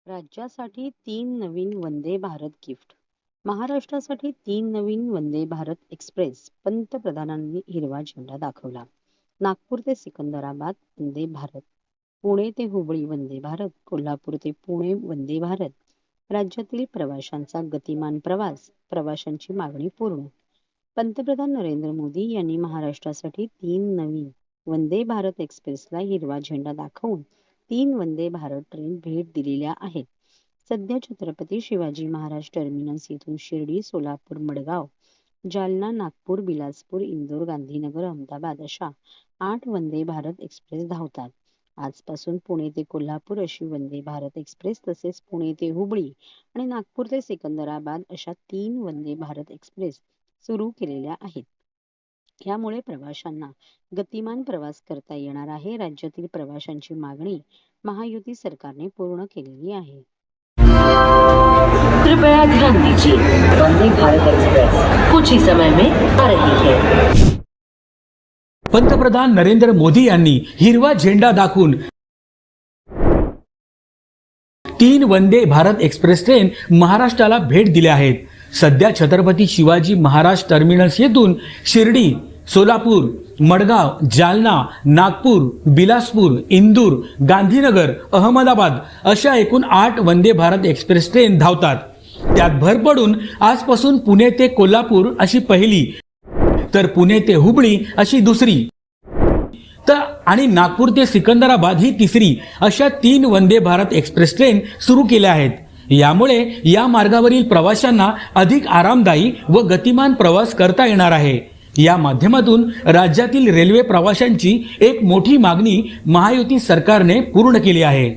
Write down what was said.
राज्यासाठी 3 नवीन वंदे भारत गिफ्ट. महाराष्ट्रासाठी 3 नवीन वंदे भारत एक्सप्रेस. पंतप्रधानांनी हिरवा झेंडा दाखवला. नागपूर ते सिकंदराबाद वंदे भारत, पुणे ते हुबळी वंदे भारत, कोल्हापूर ते पुणे वंदे भारत. राज्यातील प्रवाशांचा गतिमान प्रवास, प्रवाशांची मागणी पूर्ण. पंतप्रधान नरेंद्र मोदी यांनी महाराष्ट्रासाठी 3 नवीन वंदे भारत एक्सप्रेसला हिरवा झेंडा दाखवून 3 वंदे भारत ट्रेन भेट दिलेल्या आहेत. सध्या छत्रपती शिवाजी महाराज टर्मिनस येथून शिर्डी, सोलापूर, मडगाव, जालना, नागपूर, बिलासपूर, इंदोर, गांधीनगर, अहमदाबाद अशा 8 वंदे भारत एक्सप्रेस धावतात. आजपासून पुणे ते कोल्हापूर अशी वंदे भारत एक्सप्रेस, तसेच पुणे ते हुबळी आणि नागपूर ते सिकंदराबाद अशा 3 वंदे भारत एक्सप्रेस सुरू केलेल्या आहेत. यामुळे प्रवाशांना गतिमान प्रवास करता येणार आहे. राज्यातील प्रवाशांची मागणी महायुती सरकारने पूर्ण केलेली आहे. कृपया ध्यान दीजिए, वंदे भारत एक्सप्रेस कुछ ही समय में आ रही है। पंतप्रधान नरेंद्र मोदी यांनी हिरवा झेंडा दाखवून 3 वंदे भारत एक्सप्रेस ट्रेन महाराष्ट्राला भेट दिल्या आहेत. सध्या छत्रपती शिवाजी महाराज टर्मिनस येथून शिर्डी, सोलापूर, मडगाव, जालना, नागपूर, बिलासपूर, इंदूर, गांधीनगर, अहमदाबाद अशा एकूण 8 वंदे भारत एक्सप्रेस ट्रेन धावतात. त्यात भर पडून आजपासून पुणे ते कोल्हापूर अशी पहिली, तर पुणे ते हुबळी अशी दुसरी, तर आणि नागपूर ते सिकंदराबाद ही तिसरी अशा 3 वंदे भारत एक्सप्रेस ट्रेन सुरू केल्या आहेत. यामुळे या मार्गावरील प्रवाशांना अधिक आरामदायी व गतिमान प्रवास करता येणार आहे. या माध्यमातून राज्यातील रेल्वे प्रवाशांची एक मोठी मागणी महायुती सरकारने पूर्ण केली आहे.